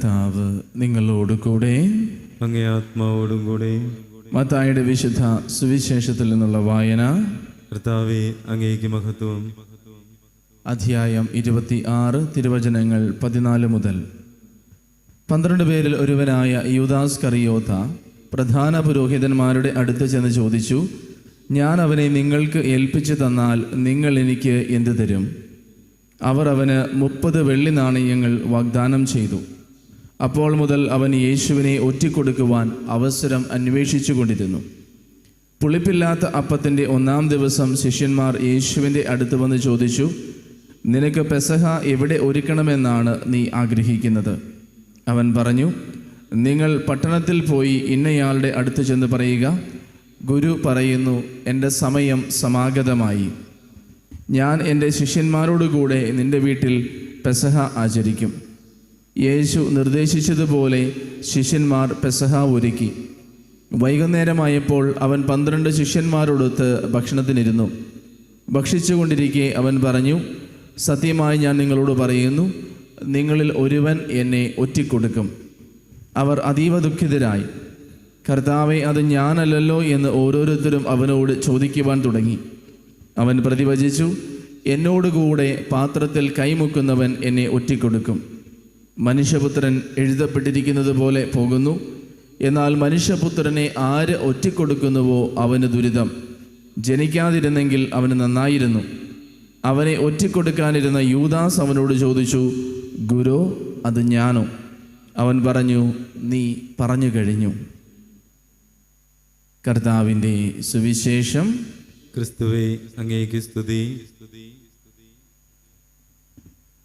കർത്താവ് നിങ്ങളോട് കൂടെ. അങ്ങേ ആത്മാവോടും കൂടെ. മത്തായിയുടെ വിശുദ്ധ സുവിശേഷത്തിൽ നിന്നുള്ള വായന. കർത്താവേ, അങ്ങേക്ക് മഹത്വം. അധ്യായം 26, തിരുവചനങ്ങൾ 14 മുതൽ. 12 പേരിൽ ഒരുവനായ യൂദാസ് കറിയോത്ത പ്രധാന പുരോഹിതന്മാരുടെ അടുത്ത് ചെന്ന് ചോദിച്ചു, ഞാൻ അവനെ നിങ്ങൾക്ക് ഏൽപ്പിച്ചു തന്നാൽ നിങ്ങൾ എനിക്ക് എന്ത് തരും? അവർ അവന് 30 വെള്ളി നാണയങ്ങൾ വാഗ്ദാനം ചെയ്തു. അപ്പോൾ മുതൽ അവൻ യേശുവിനെ ഒറ്റിക്കൊടുക്കുവാൻ അവസരം അന്വേഷിച്ചു കൊണ്ടിരുന്നു. പുളിപ്പില്ലാത്ത അപ്പത്തിൻ്റെ 1-ാം ദിവസം ശിഷ്യന്മാർ യേശുവിൻ്റെ അടുത്ത് വന്ന് ചോദിച്ചു, നിനക്ക് പെസഹ എവിടെ ഒരുക്കണമെന്നാണ് നീ ആഗ്രഹിക്കുന്നത്? അവൻ പറഞ്ഞു, നിങ്ങൾ പട്ടണത്തിൽ പോയി ഇന്നയാളുടെ അടുത്ത് ചെന്ന് പറയുക, ഗുരു പറയുന്നു, എൻ്റെ സമയം സമാഗതമായി. ഞാൻ എൻ്റെ ശിഷ്യന്മാരോടുകൂടെ നിൻ്റെ വീട്ടിൽ പെസഹ ആചരിക്കും. യേശു നിർദ്ദേശിച്ചതുപോലെ ശിഷ്യന്മാർ പെസഹ ഒരുക്കി. വൈകുന്നേരമായപ്പോൾ അവൻ 12 ശിഷ്യന്മാരോടൊത്ത് ഭക്ഷണത്തിനിരുന്നു. ഭക്ഷിച്ചുകൊണ്ടിരിക്കെ അവൻ പറഞ്ഞു, സത്യമായി ഞാൻ നിങ്ങളോട് പറയുന്നു, നിങ്ങളിൽ ഒരുവൻ എന്നെ ഒറ്റിക്കൊടുക്കും. അവർ അതീവ ദുഃഖിതരായി. കർത്താവേ, അത് ഞാനല്ലല്ലോ എന്ന് ഓരോരുത്തരും അവനോട് ചോദിക്കുവാൻ തുടങ്ങി. അവൻ പ്രതിവചിച്ചു, എന്നോടുകൂടെ പാത്രത്തിൽ കൈമുക്കുന്നവൻ എന്നെ ഒറ്റിക്കൊടുക്കും. മനുഷ്യപുത്രൻ എഴുതപ്പെട്ടിരിക്കുന്നത് പോലെ പോകുന്നു. എന്നാൽ മനുഷ്യപുത്രനെ ആര് ഒറ്റിക്കൊടുക്കുന്നുവോ അവന് ദുരിതം. ജനിക്കാതിരുന്നെങ്കിൽ അവന് നന്നായിരുന്നു. അവനെ ഒറ്റിക്കൊടുക്കാനിരുന്ന യൂദാസ് അവനോട് ചോദിച്ചു, ഗുരു, അത് ഞാനോ? അവൻ പറഞ്ഞു, നീ പറഞ്ഞു കഴിഞ്ഞു. കർത്താവിൻ്റെ സുവിശേഷം. ക്രിസ്തുവേ, അങ്ങേക്ക് സ്തുതി.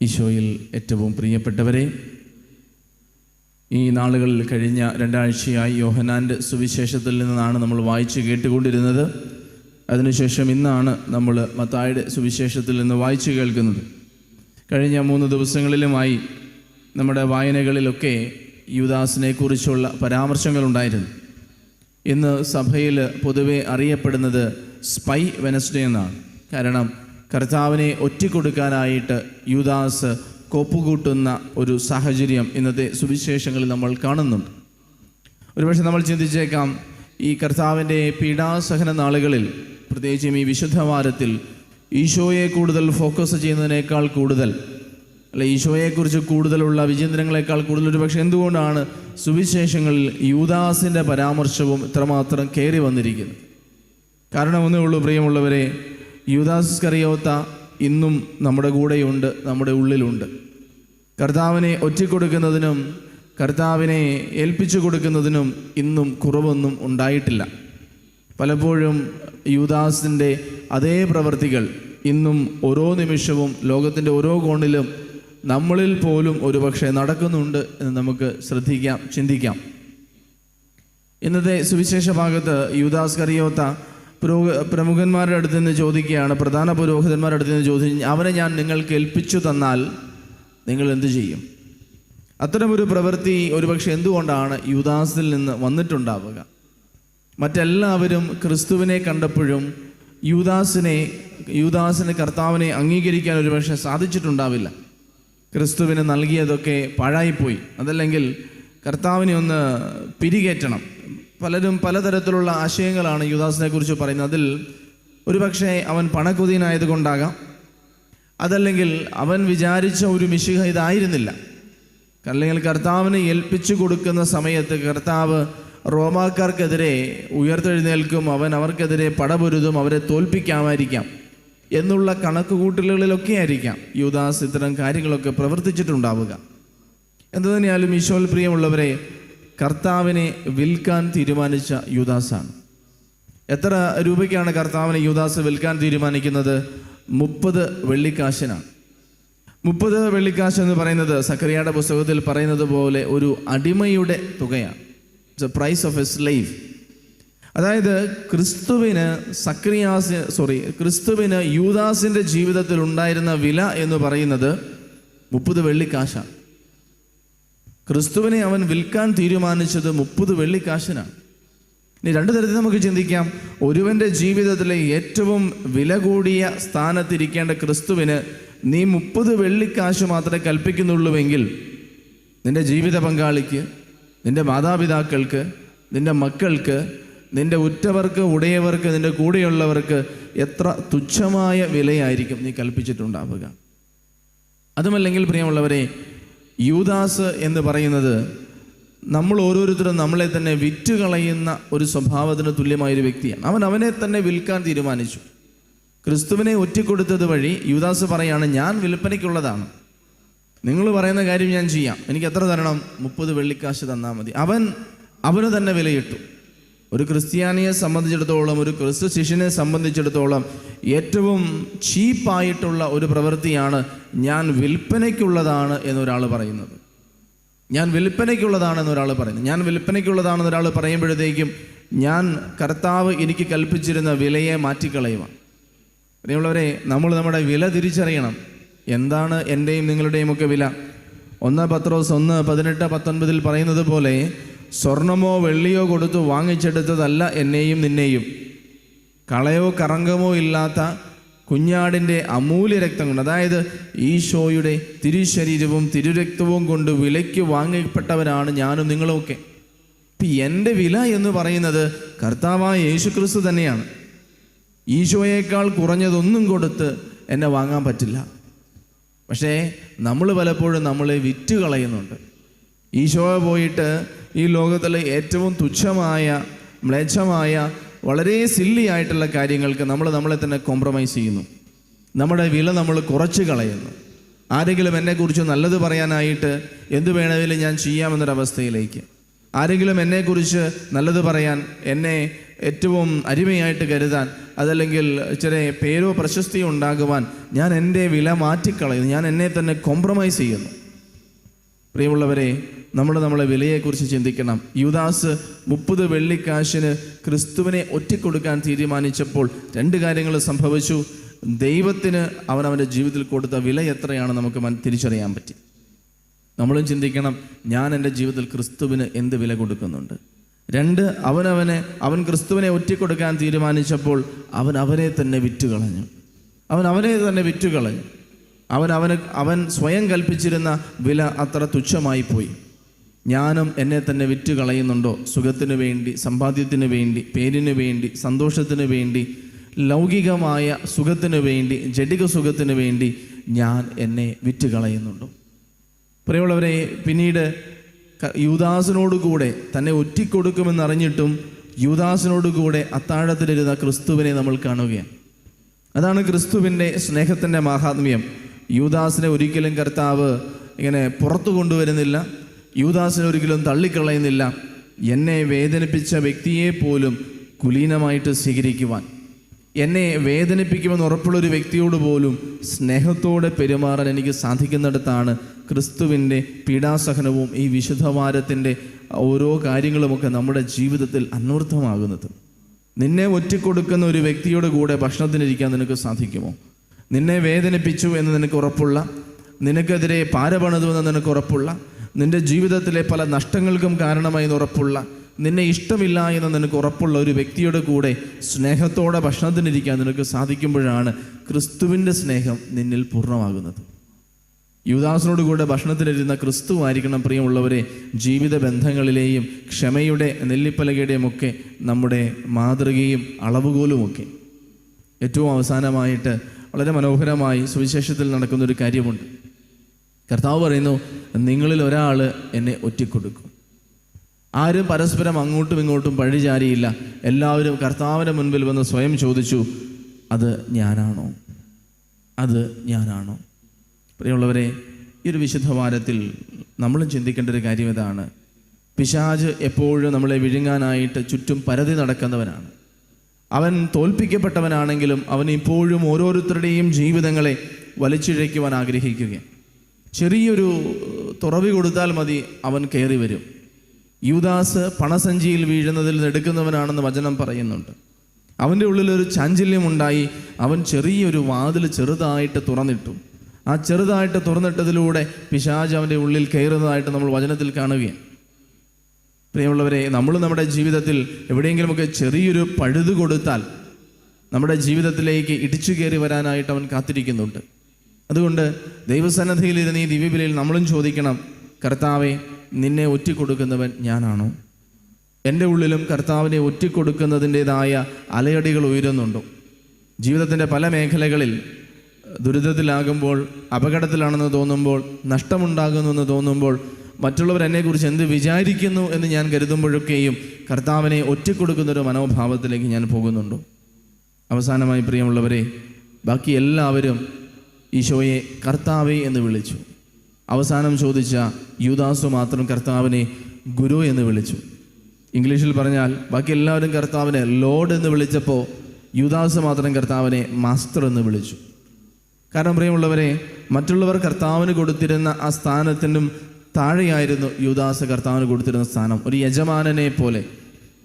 ഈശോയിൽ ഏറ്റവും പ്രിയപ്പെട്ടവരെ, ഈ നാളുകളിൽ കഴിഞ്ഞ 2 ആഴ്ചയായി യോഹന്നാൻ്റെ സുവിശേഷത്തിൽ നിന്നാണ് നമ്മൾ വായിച്ച് കേട്ടുകൊണ്ടിരുന്നത്. അതിനുശേഷം ഇന്നാണ് നമ്മൾ മത്തായിയുടെ സുവിശേഷത്തിൽ നിന്ന് വായിച്ചു കേൾക്കുന്നത്. കഴിഞ്ഞ 3 ദിവസങ്ങളിലുമായി നമ്മുടെ വായനകളിലൊക്കെ യൂദാസിനെ കുറിച്ചുള്ള പരാമർശങ്ങളുണ്ടായിരുന്നു. ഇന്ന് സഭയിൽ പൊതുവെ അറിയപ്പെടുന്നത് സ്പൈ വെനസ്ഡേ എന്നാണ്. കാരണം കർത്താവിനെ ഒറ്റിക്കൊടുക്കാനായിട്ട് യൂദാസ് കോപ്പുകൂട്ടുന്ന ഒരു സാഹചര്യം ഇന്നത്തെ സുവിശേഷങ്ങളിൽ നമ്മൾ കാണുന്നുണ്ട്. ഒരുപക്ഷെ നമ്മൾ ചിന്തിച്ചേക്കാം, ഈ കർത്താവിൻ്റെ പീഡാസഹന നാളുകളിൽ, പ്രത്യേകിച്ചും ഈ വിശുദ്ധവാരത്തിൽ ഈശോയെ കൂടുതൽ ഫോക്കസ് ചെയ്യുന്നതിനേക്കാൾ കൂടുതൽ, അല്ലെ ഈശോയെക്കുറിച്ച് കൂടുതലുള്ള വിചിന്തനങ്ങളെക്കാൾ കൂടുതൽ ഒരുപക്ഷെ എന്തുകൊണ്ടാണ് സുവിശേഷങ്ങളിൽ യൂദാസിൻ്റെ പരാമർശവും ഇത്രമാത്രം കയറി വന്നിരിക്കുന്നത്? കാരണം ഒന്നേ ഉള്ളൂ, പ്രിയമുള്ളവരെ, യൂദാസ് ഇസ്കറിയോത്ത ഇന്നും നമ്മുടെ കൂടെയുണ്ട്, നമ്മുടെ ഉള്ളിലുണ്ട്. കർത്താവിനെ ഒറ്റിക്കൊടുക്കുന്നതിനും കർത്താവിനെ ഏൽപ്പിച്ചു കൊടുക്കുന്നതിനും ഇന്നും കുറവൊന്നും ഉണ്ടായിട്ടില്ല. പലപ്പോഴും യൂദാസിൻ്റെ അതേ പ്രവൃത്തികൾ ഇന്നും ഓരോ നിമിഷവും ലോകത്തിൻ്റെ ഓരോ കോണിലും നമ്മളിൽ പോലും ഒരുപക്ഷെ നടക്കുന്നുണ്ട് എന്ന് നമുക്ക് ശ്രദ്ധിക്കാം, ചിന്തിക്കാം. ഇന്നത്തെ സുവിശേഷ ഭാഗത്ത് യൂദാസ് ഇസ്കറിയോത്ത പ്രമുഖന്മാരുടെ അടുത്ത് നിന്ന് ചോദിക്കുകയാണ്, പ്രധാന പുരോഹിതന്മാരുടെ അടുത്ത് നിന്ന് ചോദിച്ചു, അവനെ ഞാൻ നിങ്ങൾക്ക് ഏൽപ്പിച്ചു തന്നാൽ നിങ്ങൾ എന്തു ചെയ്യും? അത്തരമൊരു പ്രവൃത്തി ഒരുപക്ഷെ എന്തുകൊണ്ടാണ് യൂദാസിൽ നിന്ന് വന്നിട്ടുണ്ടാവുക? മറ്റെല്ലാവരും ക്രിസ്തുവിനെ കണ്ടപ്പോഴും യൂദാസിന് കർത്താവിനെ അംഗീകരിക്കാൻ ഒരുപക്ഷെ സാധിച്ചിട്ടുണ്ടാവില്ല. ക്രിസ്തുവിന് നൽകിയതൊക്കെ പാഴായിപ്പോയി. അതല്ലെങ്കിൽ കർത്താവിനെ ഒന്ന് പിരികേറ്റണം. പലരും പലതരത്തിലുള്ള ആശയങ്ങളാണ് യൂദാസിനെ കുറിച്ച് പറയുന്നത്. അതിൽ ഒരുപക്ഷെ അവൻ പണക്കൊതിയനായതുകൊണ്ടാകാം, അതല്ലെങ്കിൽ അവൻ വിചാരിച്ച ഒരു മിശിഹ ഇതായിരുന്നില്ല. അല്ലെങ്കിൽ കർത്താവിനെ ഏൽപ്പിച്ചു കൊടുക്കുന്ന സമയത്ത് കർത്താവ് റോമാക്കാർക്കെതിരെ ഉയർത്തെഴുന്നേൽക്കും, അവൻ അവർക്കെതിരെ പടപൊരുതും, അവരെ തോൽപ്പിക്കാമായിരിക്കാം എന്നുള്ള കണക്കുകൂട്ടലുകളിലൊക്കെ ആയിരിക്കാം യൂദാസ് ഇത്തരം കാര്യങ്ങളൊക്കെ പ്രവർത്തിച്ചിട്ടുണ്ടാവുക. എന്തു തന്നെയാലും ഈശോയിൽ പ്രിയമുള്ളവരെ, കർത്താവിനെ വിൽക്കാൻ തീരുമാനിച്ച യൂദാസാണ്. എത്ര രൂപയ്ക്കാണ് കർത്താവിനെ യൂദാസ് വിൽക്കാൻ തീരുമാനിക്കുന്നത്? 30 വെള്ളിക്കാശിനാണ്. 30 വെള്ളിക്കാശ് എന്ന് പറയുന്നത് സക്കറിയായുടെ പുസ്തകത്തിൽ പറയുന്നത് പോലെ ഒരു അടിമയുടെ തുകയാണ്. It's a price of a slave. അതായത് ക്രിസ്തുവിന് യൂദാസിൻ്റെ ജീവിതത്തിൽ ഉണ്ടായിരുന്ന വില എന്ന് പറയുന്നത് 30 വെള്ളിക്കാശാണ്. ക്രിസ്തുവിനെ അവൻ വിൽക്കാൻ തീരുമാനിച്ചത് 30 വെള്ളിക്കാശിനാണ്. ഇനി 2 തരത്തിൽ നമുക്ക് ചിന്തിക്കാം. ഒരുവൻ്റെ ജീവിതത്തിലെ ഏറ്റവും വില കൂടിയ സ്ഥാനത്തിരിക്കേണ്ട ക്രിസ്തുവിന് നീ 30 വെള്ളിക്കാശ് മാത്രമേ കൽപ്പിക്കുന്നുള്ളൂവെങ്കിൽ നിൻ്റെ ജീവിത പങ്കാളിക്ക്, നിൻ്റെ മാതാപിതാക്കൾക്ക്, നിൻ്റെ മക്കൾക്ക്, നിൻ്റെ ഉറ്റവർക്ക്, ഉടയവർക്ക്, നിൻ്റെ കൂടെയുള്ളവർക്ക് എത്ര തുച്ഛമായ വിലയായിരിക്കും നീ കൽപ്പിച്ചിട്ടുണ്ടാവുക. അതുമല്ലെങ്കിൽ പ്രിയമുള്ളവരെ, യൂദാസ് എന്ന് പറയുന്നത് നമ്മൾ ഓരോരുത്തരും നമ്മളെ തന്നെ വിറ്റുകളയുന്ന ഒരു സ്വഭാവത്തിന് തുല്യമായൊരു വ്യക്തിയാണ്. അവൻ അവനെ തന്നെ വിൽക്കാൻ തീരുമാനിച്ചു. ക്രിസ്തുവിനെ ഒറ്റിക്കൊടുത്തത് വഴി യൂദാസ് പറയാണ്, ഞാൻ വിൽപ്പനയ്ക്കുള്ളതാണ്, നിങ്ങൾ പറയുന്ന കാര്യം ഞാൻ ചെയ്യാം, എനിക്ക് എത്ര തരണം? 30 വെള്ളിക്കാശ് തന്നാൽ മതി. അവന് തന്നെ വിലയിട്ടു. ഒരു ക്രിസ്ത്യാനിയെ സംബന്ധിച്ചിടത്തോളം, ഒരു ക്രിസ്തു ശിഷ്യനെ സംബന്ധിച്ചിടത്തോളം ഏറ്റവും ചീപ്പായിട്ടുള്ള ഒരു പ്രവൃത്തിയാണ് ഞാൻ വിൽപ്പനയ്ക്കുള്ളതാണ് എന്നൊരാൾ പറയുന്നത്. ഞാൻ വിൽപ്പനയ്ക്കുള്ളതാണെന്ന് ഒരാൾ പറയുന്നു. ഞാൻ വിൽപ്പനയ്ക്കുള്ളതാണെന്ന് ഒരാൾ പറയുമ്പോഴത്തേക്കും ഞാൻ കർത്താവ് എനിക്ക് കൽപ്പിച്ചിരുന്ന വിലയെ മാറ്റിക്കളയുക. പ്രിയമുള്ളവരെ, നമ്മൾ നമ്മുടെ വില തിരിച്ചറിയണം. എന്താണ് എൻ്റെയും നിങ്ങളുടെയും ഒക്കെ വില? 1 പത്രോസ് 1:18-19 പറയുന്നത് പോലെ, സ്വർണമോ വെള്ളിയോ കൊടുത്തു വാങ്ങിച്ചെടുത്തതല്ല എന്നെയും നിന്നെയും, കളയോ കറങ്കമോ ഇല്ലാത്ത കുഞ്ഞാടിൻ്റെ അമൂല്യ രക്തം കൊണ്ട്, അതായത് ഈശോയുടെ തിരുശരീരവും തിരുരക്തവും കൊണ്ട് വിലയ്ക്ക് വാങ്ങപ്പെട്ടവരാണ് ഞാനും നിങ്ങളുമൊക്കെ. ഇപ്പം എൻ്റെ വില എന്ന് പറയുന്നത് കർത്താവായ യേശുക്രിസ്തു തന്നെയാണ്. ഈശോയേക്കാൾ കുറഞ്ഞതൊന്നും കൊടുത്ത് എന്നെ വാങ്ങാൻ പറ്റില്ല. പക്ഷേ നമ്മൾ പലപ്പോഴും നമ്മളെ വിറ്റ് കളയുന്നുണ്ട്. ഈശോയെ പോയിട്ട് ഈ ലോകത്തിലെ ഏറ്റവും തുച്ഛമായ, മ്ലേച്ഛമായ, വളരെ സില്ലി ആയിട്ടുള്ള കാര്യങ്ങൾക്ക് നമ്മളെ തന്നെ കോംപ്രമൈസ് ചെയ്യുന്നു. നമ്മുടെ വില നമ്മൾ കുറച്ച് കളയുന്നു. ആരെങ്കിലും എന്നെക്കുറിച്ച് നല്ലത് പറയാനായിട്ട് എന്ത് വേണമെങ്കിലും ഞാൻ ചെയ്യാമെന്നൊരവസ്ഥയിലേക്ക്, ആരെങ്കിലും എന്നെക്കുറിച്ച് നല്ലത് പറയാൻ, എന്നെ ഏറ്റവും അരുമയായിട്ട് കരുതാൻ, അതല്ലെങ്കിൽ ഇച്ചിരി പേരോ പ്രശസ്തിയോ ഉണ്ടാകുവാൻ ഞാൻ എൻ്റെ വില മാറ്റിക്കളയുന്നു. ഞാൻ എന്നെ തന്നെ കോംപ്രമൈസ് ചെയ്യുന്നു. പ്രിയമുള്ളവരെ, നമ്മളെ വിലയെക്കുറിച്ച് ചിന്തിക്കണം. യൂദാസ് 30 വെള്ളിക്കാശിന് ക്രിസ്തുവിനെ ഒറ്റിക്കൊടുക്കാൻ തീരുമാനിച്ചപ്പോൾ 2 കാര്യങ്ങൾ സംഭവിച്ചു. ദൈവത്തിന് അവൻ്റെ ജീവിതത്തിൽ കൊടുത്ത വില എത്രയാണ് നമുക്ക് തിരിച്ചറിയാൻ പറ്റി. നമ്മളും ചിന്തിക്കണം, ഞാൻ എൻ്റെ ജീവിതത്തിൽ ക്രിസ്തുവിന് എന്ത് വില കൊടുക്കുന്നുണ്ട്. 2, അവൻ ക്രിസ്തുവിനെ ഒറ്റിക്കൊടുക്കാൻ തീരുമാനിച്ചപ്പോൾ അവനെ തന്നെ വിറ്റുകളഞ്ഞു. അവൻ സ്വയം കൽപ്പിച്ചിരുന്ന വില അത്ര തുച്ഛമായി പോയി. ഞാനും എന്നെ തന്നെ വിറ്റ് കളയുന്നുണ്ടോ? സുഖത്തിന് വേണ്ടി, സമ്പാദ്യത്തിന് വേണ്ടി, പേരിന് വേണ്ടി, സന്തോഷത്തിന് വേണ്ടി, ലൗകികമായ സുഖത്തിന് വേണ്ടി, ജഡിക സുഖത്തിന് വേണ്ടി ഞാൻ എന്നെ വിറ്റ് കളയുന്നുണ്ടോ? പ്രിയമുള്ളവരെ, പിന്നീട് യൂദാസിനോടുകൂടെ തന്നെ ഒറ്റിക്കൊടുക്കുമെന്നറിഞ്ഞിട്ടും യൂദാസിനോടുകൂടെ അത്താഴത്തിലിരുന്ന ക്രിസ്തുവിനെ നമ്മൾ കാണുകയാണ്. അതാണ് ക്രിസ്തുവിൻ്റെ സ്നേഹത്തിൻ്റെ മാഹാത്മ്യം. യൂദാസിനെ ഒരിക്കലും കർത്താവ് ഇങ്ങനെ പുറത്തു കൊണ്ടുവരുന്നില്ല. യൂദാസിനെ ഒരിക്കലും തള്ളിക്കളയുന്നില്ല. എന്നെ വേദനിപ്പിച്ച വ്യക്തിയെ പോലും കുലീനമായിട്ട് സ്വീകരിക്കുവാൻ, എന്നെ വേദനിപ്പിക്കുമെന്ന് ഉറപ്പുള്ളൊരു വ്യക്തിയോട് പോലും സ്നേഹത്തോടെ പെരുമാറാൻ എനിക്ക് സാധിക്കുന്നിടത്താണ് ക്രിസ്തുവിൻ്റെ പീഡാസഹനവും ഈ വിശുദ്ധവാരത്തിൻ്റെ ഓരോ കാര്യങ്ങളുമൊക്കെ നമ്മുടെ ജീവിതത്തിൽ അന്വർത്ഥമാകുന്നത്. നിന്നെ ഒറ്റിക്കൊടുക്കുന്ന ഒരു വ്യക്തിയുടെ കൂടെ ഭക്ഷണത്തിനിരിക്കാൻ നിനക്ക് സാധിക്കുമോ? നിന്നെ വേദനിപ്പിച്ചു എന്ന് നിനക്ക് ഉറപ്പുള്ള, നിനക്കെതിരെ പാരപണിതു എന്ന് നിനക്ക് ഉറപ്പുള്ള, നിൻ്റെ ജീവിതത്തിലെ പല നഷ്ടങ്ങൾക്കും കാരണമായി ഉറപ്പുള്ള, നിന്നെ ഇഷ്ടമില്ല എന്ന് നിനക്ക് ഉറപ്പുള്ള ഒരു വ്യക്തിയുടെ കൂടെ സ്നേഹത്തോടെ ഭക്ഷണത്തിനിരിക്കാൻ നിനക്ക് സാധിക്കുമ്പോഴാണ് ക്രിസ്തുവിൻ്റെ സ്നേഹം നിന്നിൽ പൂർണ്ണമാകുന്നത്. യൂദാസിനോട് കൂടെ ഭക്ഷണത്തിനിരുന്ന ക്രിസ്തു ആയിരിക്കണം പ്രിയമുള്ളവരെ ജീവിത ബന്ധങ്ങളിലെയും ക്ഷമയുടെ നെല്ലിപ്പലകയുടെയും ഒക്കെ നമ്മുടെ മാതൃകയും അളവുകോലുമൊക്കെ. ഏറ്റവും അവസാനമായിട്ട് വളരെ മനോഹരമായി സുവിശേഷത്തിൽ നടക്കുന്നൊരു കാര്യമുണ്ട്. കർത്താവ് പറയുന്നു, നിങ്ങളിൽ ഒരാൾ എന്നെ ഒറ്റിക്കൊടുക്കും. ആരും പരസ്പരം അങ്ങോട്ടും ഇങ്ങോട്ടും പഴിചാരിയില്ല. എല്ലാവരും കർത്താവിൻ്റെ മുൻപിൽ വന്ന് സ്വയം ചോദിച്ചു, അത് ഞാനാണോ? പ്രിയമുള്ളവരെ, ഈ ഒരു വിശുദ്ധവാരത്തിൽ നമ്മളും ചിന്തിക്കേണ്ട ഒരു കാര്യം ഇതാണ്. പിശാച് എപ്പോഴും നമ്മളെ വിഴുങ്ങാനായിട്ട് ചുറ്റും പരതി നടക്കുന്നവനാണ്. അവൻ തോൽപ്പിക്കപ്പെട്ടവനാണെങ്കിലും അവൻ ഇപ്പോഴും ഓരോരുത്തരുടെയും ജീവിതങ്ങളെ വലിച്ചിഴയ്ക്കുവാൻ ആഗ്രഹിക്കുകയാണ്. ചെറിയൊരു തുറവി കൊടുത്താൽ മതി അവൻ കയറി വരും. യൂദാസ് പണസഞ്ചിയിൽ വീഴുന്നതിൽ നിന്ന് എടുക്കുന്നവനാണെന്ന് വചനം പറയുന്നുണ്ട്. അവൻ്റെ ഉള്ളിലൊരു ചാഞ്ചല്യമുണ്ടായി. അവൻ ചെറിയൊരു വാതിൽ ചെറുതായിട്ട് തുറന്നിട്ടു. ആ ചെറുതായിട്ട് തുറന്നിട്ടതിലൂടെ പിശാച് അവൻ്റെ ഉള്ളിൽ കയറുന്നതായിട്ട് നമ്മൾ വചനത്തിൽ കാണുകയാണ്. പ്രിയമുള്ളവരെ, നമ്മൾ നമ്മുടെ ജീവിതത്തിൽ എവിടെയെങ്കിലുമൊക്കെ ചെറിയൊരു പഴുത് കൊടുത്താൽ നമ്മുടെ ജീവിതത്തിലേക്ക് ഇടിച്ചു കയറി വരാനായിട്ട് അവൻ കാത്തിരിക്കുന്നുണ്ട്. അതുകൊണ്ട് ദൈവസന്നിധിയിലിരുന്ന് ഈ ദിവ്യബലിയിൽ നമ്മളും ചോദിക്കണം, കർത്താവെ, നിന്നെ ഒറ്റിക്കൊടുക്കുന്നവൻ ഞാനാണോ? എൻ്റെ ഉള്ളിലും കർത്താവിനെ ഒറ്റിക്കൊടുക്കുന്നതിൻ്റെതായ അലയടികൾ ഉയരുന്നുണ്ടോ? ജീവിതത്തിൻ്റെ പല മേഖലകളിൽ ദുരിതത്തിലാകുമ്പോൾ, അപകടത്തിലാണെന്ന് തോന്നുമ്പോൾ, നഷ്ടമുണ്ടാകുന്നുവെന്ന് തോന്നുമ്പോൾ, മറ്റുള്ളവർ എന്നെക്കുറിച്ച് എന്ത് വിചാരിക്കുന്നു എന്ന് ഞാൻ കരുതുമ്പോഴൊക്കെയും കർത്താവിനെ ഒറ്റിക്കൊടുക്കുന്നൊരു മനോഭാവത്തിലേക്ക് ഞാൻ പോകുന്നുണ്ടോ? അവസാനമായി പ്രിയമുള്ളവരെ, ബാക്കി എല്ലാവരും ഈശോയെ കർത്താവേ എന്ന് വിളിച്ചു. അവസാനം ചോദിച്ച യൂദാസ് മാത്രം കർത്താവിനെ ഗുരു എന്ന് വിളിച്ചു. ഇംഗ്ലീഷിൽ പറഞ്ഞാൽ ബാക്കി എല്ലാവരും കർത്താവിനെ ലോർഡ് എന്ന് വിളിച്ചപ്പോൾ യൂദാസ് മാത്രം കർത്താവിനെ മാസ്റ്റർ എന്ന് വിളിച്ചു. കാരണം പ്രിയമുള്ളവരെ, മറ്റുള്ളവർ കർത്താവിന് കൊടുത്തിരുന്ന ആ സ്ഥാനത്തിനും താഴെയായിരുന്നു യൂദാസ് കർത്താവിന് കൊടുത്തിരുന്ന സ്ഥാനം. ഒരു യജമാനനെ പോലെ,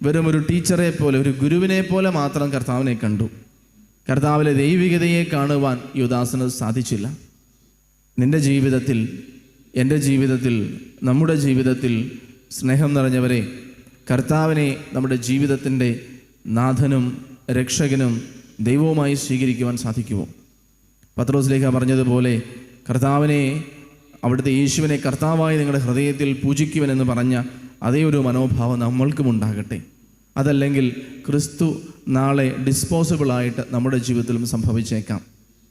വെറും ഒരു ടീച്ചറെ പോലെ, ഒരു ഗുരുവിനെ പോലെ മാത്രം കർത്താവിനെ കണ്ടു. കർത്താവിലെ ദൈവികതയെ കാണുവാൻ യൂദാസിന് സാധിച്ചില്ല. നിൻ്റെ ജീവിതത്തിൽ, എൻ്റെ ജീവിതത്തിൽ, നമ്മുടെ ജീവിതത്തിൽ സ്നേഹം നിറഞ്ഞവരെ, കർത്താവിനെ നമ്മുടെ ജീവിതത്തിൻ്റെ നാഥനും രക്ഷകനും ദൈവവുമായി സ്വീകരിക്കുവാൻ സാധിക്കുമോ? പത്രോസ്ലേഖ പറഞ്ഞതുപോലെ കർത്താവിനെ, അവിടുത്തെ യേശുവിനെ കർത്താവായി നിങ്ങളുടെ ഹൃദയത്തിൽ പൂജിക്കുവനെന്ന് പറഞ്ഞ അതേ ഒരു മനോഭാവം നമ്മൾക്കും ഉണ്ടാകട്ടെ. അതല്ലെങ്കിൽ ക്രിസ്തു നാളെ ഡിസ്പോസിബിളായിട്ട് നമ്മുടെ ജീവിതത്തിലും സംഭവിച്ചേക്കാം.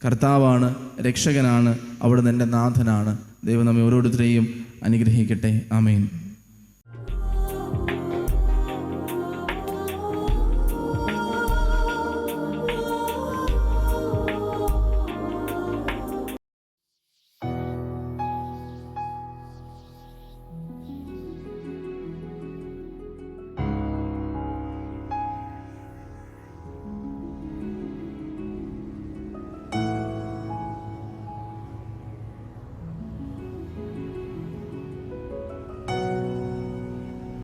കർത്താവാണ്, രക്ഷകനാണ്, അവിടുന്ന് എൻ്റെ നാഥനാണ്. ദൈവം നമ്മെ ഓരോരുത്തരെയും അനുഗ്രഹിക്കട്ടെ. ആമേൻ.